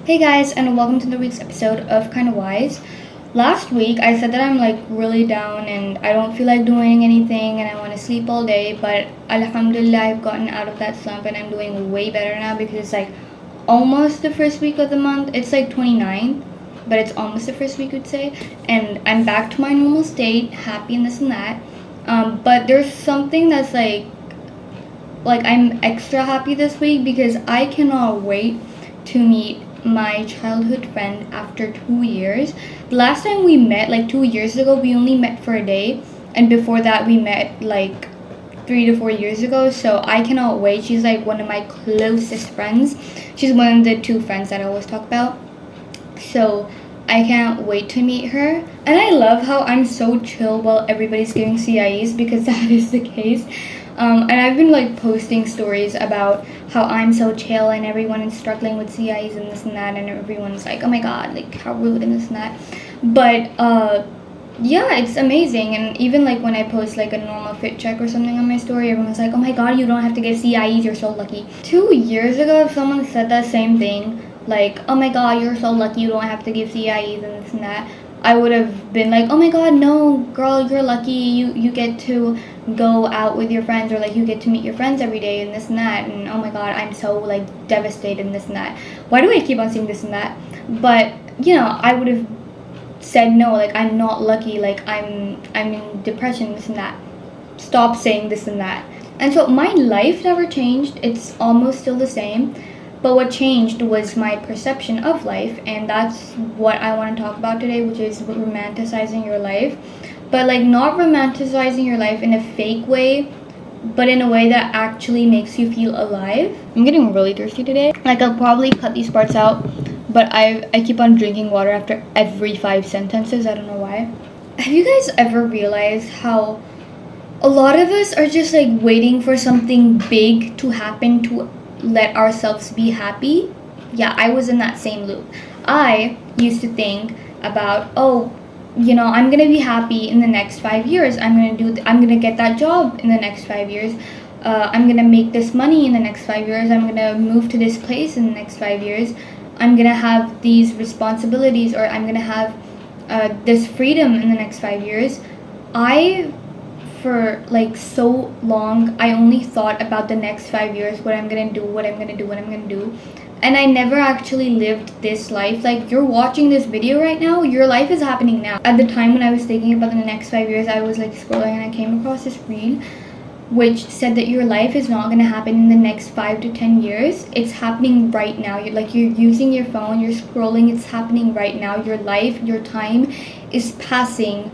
Hey guys, and welcome to the week's episode of Kinda Wise. Last week I said that I'm really down and I don't feel like doing anything and I want to sleep all day, but alhamdulillah I've gotten out of that slump and I'm doing way better now because it's almost the first week of the month. It's 29, but it's almost the first week, I'd say, and I'm back to my normal state, happy and this and that. But there's something that's I'm extra happy this week because I cannot wait to meet my childhood friend after 2 years. The last time we met, 2 years ago, we only met for a day, and before that we met 3 to 4 years ago. So I cannot wait. She's one of my closest friends. She's one of the two friends that I always talk about. So I can't wait to meet her. And I love how I'm so chill while everybody's giving CIEs, because that is the case. And I've been posting stories about how I'm so chill and everyone is struggling with CIEs and this and that, and everyone's oh my god, how rude and this and that. But yeah, it's amazing. And even when I post a normal fit check or something on my story, everyone's oh my god, you don't have to get CIEs, you're so lucky. 2 years ago, if someone said that same thing, oh my god, you're so lucky, you don't have to give CIEs and this and that, I would have been oh my god, no, girl, you're lucky, you get to go out with your friends, or you get to meet your friends every day and this and that, and oh my god, I'm so devastated and this and that. Why do I keep on saying this and that? But I would have said no, I'm not lucky, I'm in depression, this and that. Stop saying this and that. And so my life never changed. It's almost still the same. But what changed was my perception of life, and that's what I want to talk about today, which is romanticizing your life. But not romanticizing your life in a fake way, but in a way that actually makes you feel alive. I'm getting really thirsty today. I'll probably cut these parts out, but I keep on drinking water after every 5 sentences. I don't know why. Have you guys ever realized how a lot of us are just waiting for something big to happen to let ourselves be happy? Yeah, I was in that same loop. I used to think about, I'm gonna be happy in the next 5 years. I'm gonna get that job in the next 5 years. I'm gonna make this money in the next 5 years. I'm gonna move to this place in the next 5 years. I'm gonna have these responsibilities, or I'm gonna have this freedom in the next 5 years. For so long, I only thought about the next 5 years, what I'm gonna do, and I never actually lived this life. You're watching this video right now, your life is happening now. At the time when I was thinking about the next 5 years, I was scrolling and I came across this reel which said that your life is not gonna happen in the next 5 to 10 years. It's happening right now. You're using your phone, you're scrolling, it's happening right now. Your life, your time is passing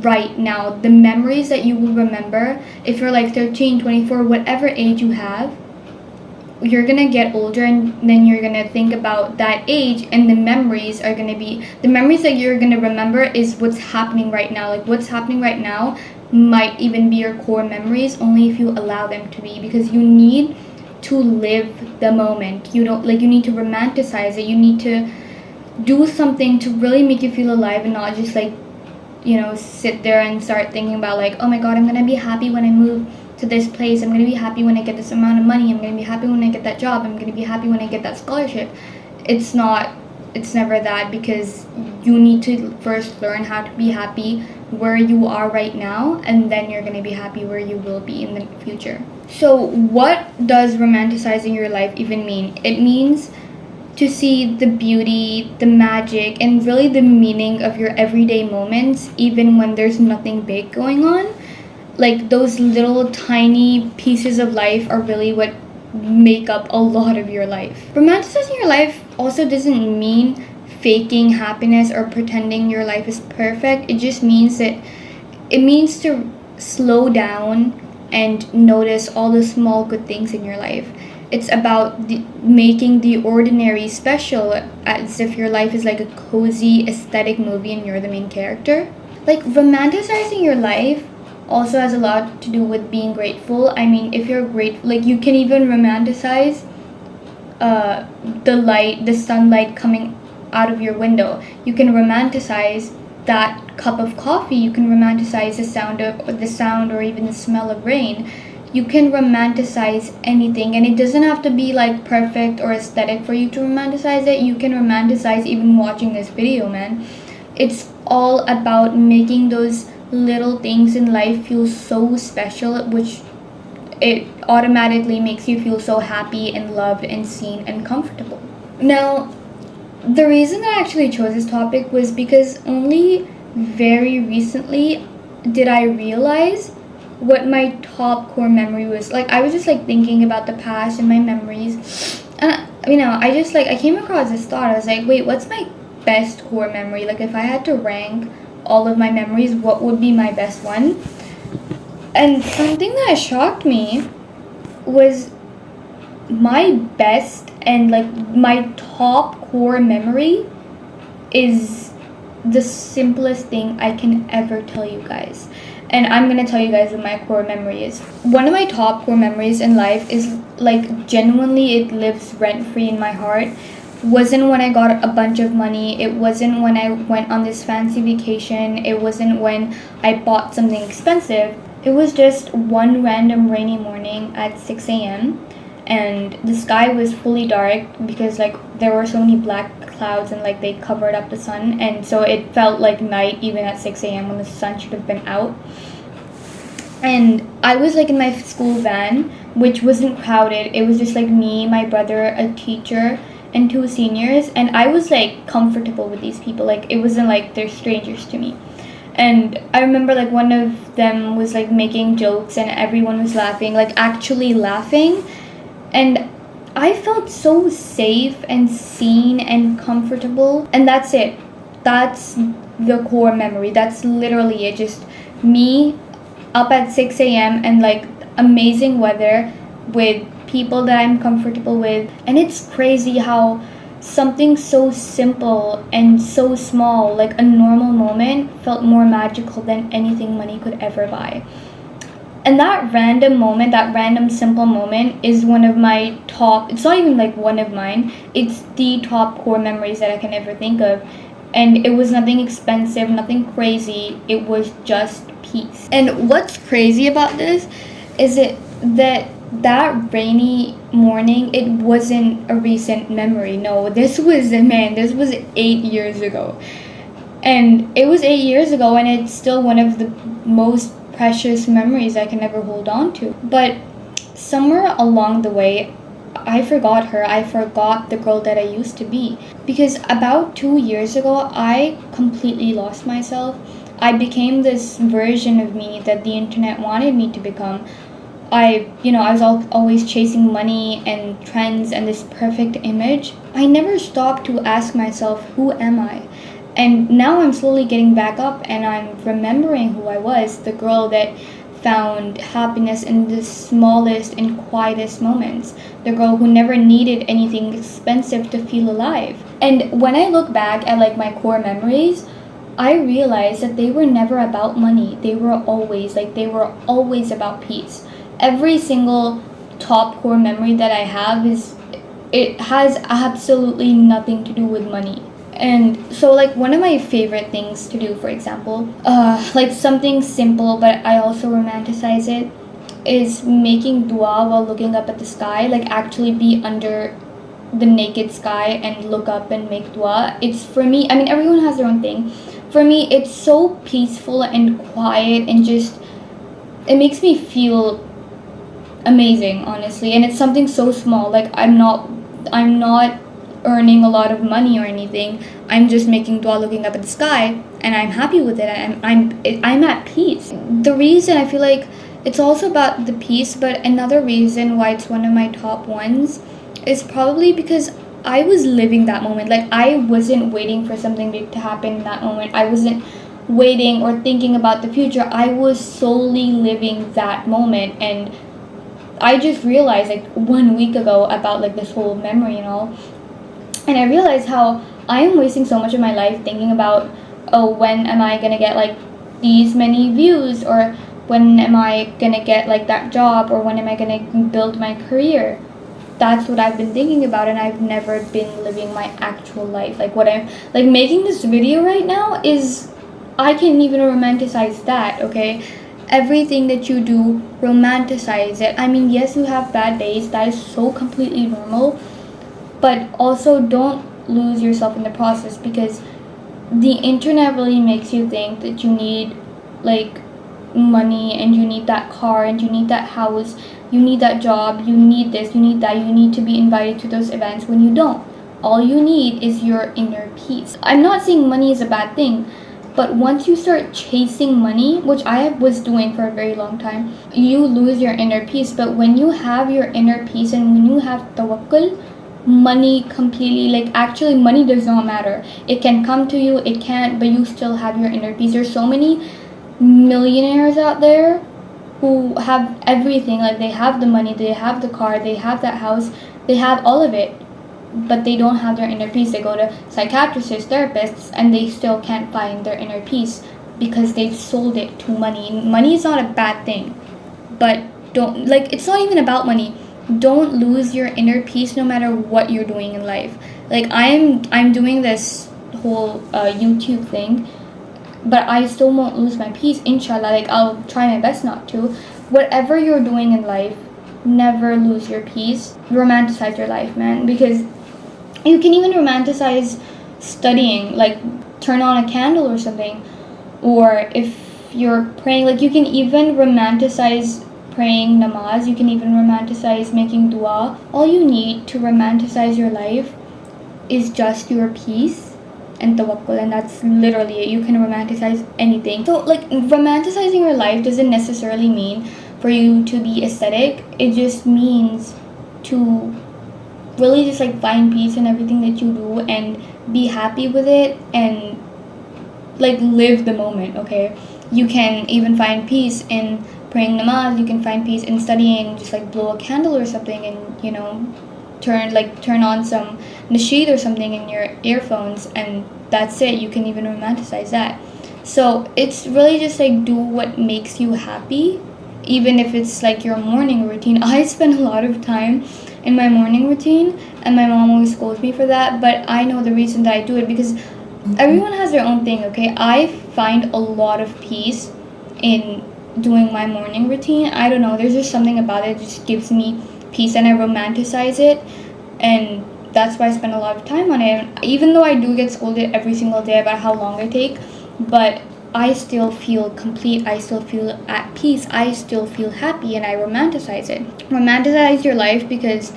right now. The memories that you will remember, if you're 13, 24, whatever age you have, you're gonna get older, and then you're gonna think about that age, and the memories that you're gonna remember is what's happening right now. What's happening right now might even be your core memories, only if you allow them to be, because you need to live the moment. You need to romanticize it. You need to do something to really make you feel alive, and not just sit there and start thinking about oh my god, I'm gonna be happy when I move to this place, I'm gonna be happy when I get this amount of money, I'm gonna be happy when I get that job, I'm gonna be happy when I get that scholarship. It's never that, because you need to first learn how to be happy where you are right now, and then you're gonna be happy where you will be in the future. So what does romanticizing your life even mean? It means to see the beauty, the magic, and really the meaning of your everyday moments, even when there's nothing big going on. Those little tiny pieces of life are really what make up a lot of your life. Romanticizing your life also doesn't mean faking happiness or pretending your life is perfect. It just means to slow down and notice all the small good things in your life. It's about making the ordinary special, as if your life is a cozy aesthetic movie and you're the main character. Romanticizing your life also has a lot to do with being grateful. I mean, if you're grateful, you can even romanticize the sunlight coming out of your window. You can romanticize that cup of coffee. You can romanticize the sound or even the smell of rain. you can romanticize anything, and it doesn't have to be like perfect or aesthetic for you to romanticize it. You can romanticize even watching this video, man. It's all about making those little things in life feel so special, which it automatically makes you feel so happy and loved and seen and comfortable. Now, the reason that I actually chose this topic was because only very recently did I realize what my top core memory was. Like, I was just like thinking about the past and my memories, and I came across this thought. I was like, wait, what's my best core memory? Like, if I had to rank all of my memories, what would be my best one? And something that shocked me was my best and like my top core memory is the simplest thing I can ever tell you guys. And I'm gonna tell you guys what my core memory is. One of my top core memories in life is like genuinely it lives rent free in my heart. Wasn't when I got a bunch of money. It wasn't when I went on this fancy vacation. It wasn't when I bought something expensive. It was just one random rainy morning at 6 a.m. and the sky was fully dark because like there were so many black clouds and like they covered up the sun, and so it felt like night even at 6 a.m. when the sun should have been out. And I was like in my school van, which wasn't crowded. It was just like me, my brother, a teacher, and 2 seniors, and I was like comfortable with these people. Like, it wasn't like they're strangers to me. And I remember like one of them was like making jokes and everyone was laughing, like actually laughing. And I felt so safe and seen and comfortable. And that's it. That's the core memory. That's literally it. Just me up at 6 a.m. and like amazing weather with people that I'm comfortable with. And it's crazy how something so simple and so small, like a normal moment, felt more magical than anything money could ever buy. And that random moment, that random simple moment is one of my top, it's not even like one of mine, it's the top core memories that I can ever think of. And it was nothing expensive, nothing crazy, it was just peace. And what's crazy about this is that rainy morning, it wasn't a recent memory. No, this was 8 years ago. And it was 8 years ago, and it's still one of the most precious memories I can ever hold on to. But somewhere along the way, I forgot her. I forgot the girl that I used to be. Because about 2 years ago, I completely lost myself. I became this version of me that the internet wanted me to become. I was always chasing money and trends and this perfect image. I never stopped to ask myself, who am I? And now I'm slowly getting back up and I'm remembering who I was, the girl that found happiness in the smallest and quietest moments, the girl who never needed anything expensive to feel alive. And when I look back at like my core memories, I realized that they were never about money. They were always about peace. Every single top core memory that I have it has absolutely nothing to do with money. And so like one of my favorite things to do, for example, like something simple but I also romanticize it, is making dua while looking up at the sky. Like actually be under the naked sky and look up and make dua. It's, for me, I mean everyone has their own thing. For me, it's so peaceful and quiet and just, it makes me feel amazing, honestly. And it's something so small. Like I'm not earning a lot of money or anything. I'm just making dua looking up at the sky and I'm happy with it. I'm at peace. The reason I feel like it's also about the peace, but another reason why it's one of my top ones is probably because I was living that moment. Like I wasn't waiting for something big to happen in that moment. I wasn't waiting or thinking about the future. I was solely living that moment. And I just realized like 1 week ago about like this whole memory and all. And I realized how I am wasting so much of my life thinking about, oh, when am I gonna get like these many views, or when am I gonna get like that job, or when am I gonna build my career. That's what I've been thinking about, and I've never been living my actual life. Like what I'm like making this video right now is, I can't even romanticize that, okay? everything that you do, romanticize it. I mean, yes, you have bad days, that is so completely normal, but also don't lose yourself in the process, because the internet really makes you think that you need like money, and you need that car, and you need that house, you need that job, you need this, you need that, you need to be invited to those events, when you don't. All you need is your inner peace. I'm not saying money is a bad thing, but once you start chasing money, which I was doing for a very long time, you lose your inner peace. But when you have your inner peace and when you have tawakkul, money completely, like, actually money does not matter. It can come to you, it can't, but you still have your inner peace. There's so many millionaires out there who have everything, like they have the money, they have the car, they have that house, they have all of it, but they don't have their inner peace. They go to psychiatrists, therapists, and they still can't find their inner peace because they've sold it to money. Money is not a bad thing, but don't, like, it's not even about money. Don't lose your inner peace no matter what you're doing in life. Like, I'm doing this whole YouTube thing, but I still won't lose my peace, inshallah. Like, I'll try my best not to. Whatever you're doing in life, never lose your peace. Romanticize your life, man, because you can even romanticize studying, like turn on a candle or something. Or if you're praying, like, you can even romanticize praying namaz, you can even romanticize making dua. All you need to romanticize your life is just your peace and tawakkul, and that's literally it. You can romanticize anything. So, like, romanticizing your life doesn't necessarily mean for you to be aesthetic. It just means to really just, like, find peace in everything that you do and be happy with it, and, like, live the moment. Okay, you can even find peace in praying namaz, you can find peace in studying, just like blow a candle or something, and, you know, turn on some nasheed or something in your earphones, and that's it. You can even romanticize that. So it's really just like, do what makes you happy, even if it's like your morning routine. I spend a lot of time in my morning routine, and my mom always scolds me for that, but I know the reason that I do it, because everyone has their own thing. Okay, I find a lot of peace in doing my morning routine. I don't know, there's just something about it that just gives me peace, and I romanticize it, and that's why I spend a lot of time on it. Even though I do get scolded every single day about how long I take, but I still feel complete, I still feel at peace, I still feel happy, and I romanticize it. Romanticize your life, because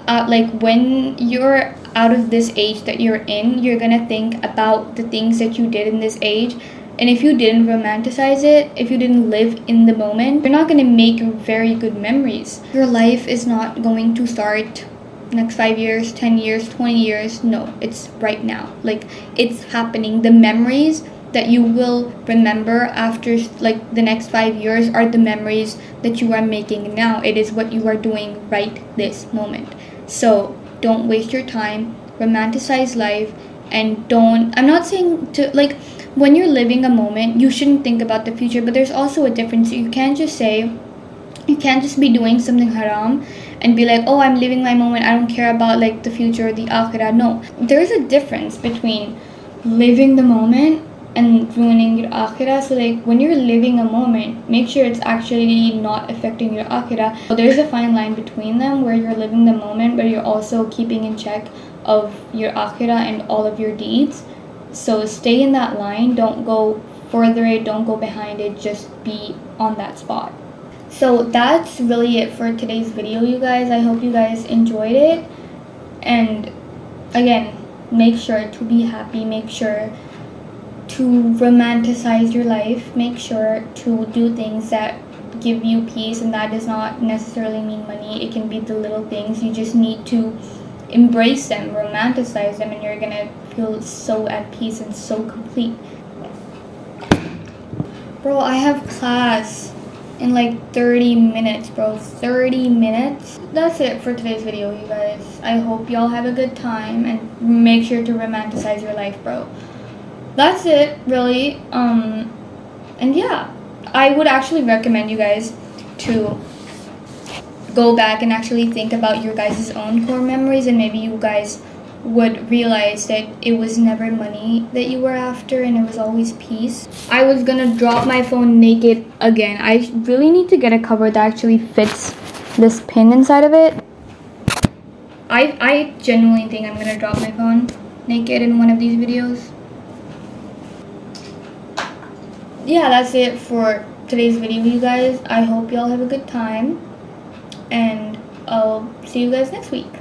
like, when you're out of this age that you're in, you're gonna think about the things that you did in this age. And if you didn't romanticize it, if you didn't live in the moment, you're not going to make very good memories. Your life is not going to start next 5 years, 10 years, 20 years. No, it's right now. Like, it's happening. The memories that you will remember after, like, the next 5 years are the memories that you are making now. It is what you are doing right this moment. So don't waste your time. Romanticize life, and I'm not saying to, like, when you're living a moment, you shouldn't think about the future, but there's also a difference. You can't just be doing something haram and be like, oh, I'm living my moment, I don't care about, like, the future or the akhirah. No, there's a difference between living the moment and ruining your akhirah. So, like, when you're living a moment, make sure it's actually not affecting your akhirah. So there's a fine line between them, where you're living the moment, but you're also keeping in check of your akhirah and all of your deeds. So stay in that line, don't go further it, don't go behind it, just be on that spot. So that's really it for today's video, you guys. I hope you guys enjoyed it, and again, make sure to be happy, make sure to romanticize your life, make sure to do things that give you peace, and that does not necessarily mean money. It can be the little things. You just need to embrace them, romanticize them, and you're gonna feel so at peace and so complete. Bro, I have class in like 30 minutes, bro. 30 minutes. That's it for today's video, you guys. I hope y'all have a good time, and make sure to romanticize your life, bro. That's it, really. And yeah, I would actually recommend you guys to go back and actually think about your guys' own core memories, and maybe you guys would realize that it was never money that you were after and it was always peace. I was gonna drop my phone naked again. I really need to get a cover that actually fits this pin inside of it. I genuinely think I'm gonna drop my phone naked in one of these videos. Yeah, that's it for today's video, you guys. I hope y'all have a good time, and I'll see you guys next week.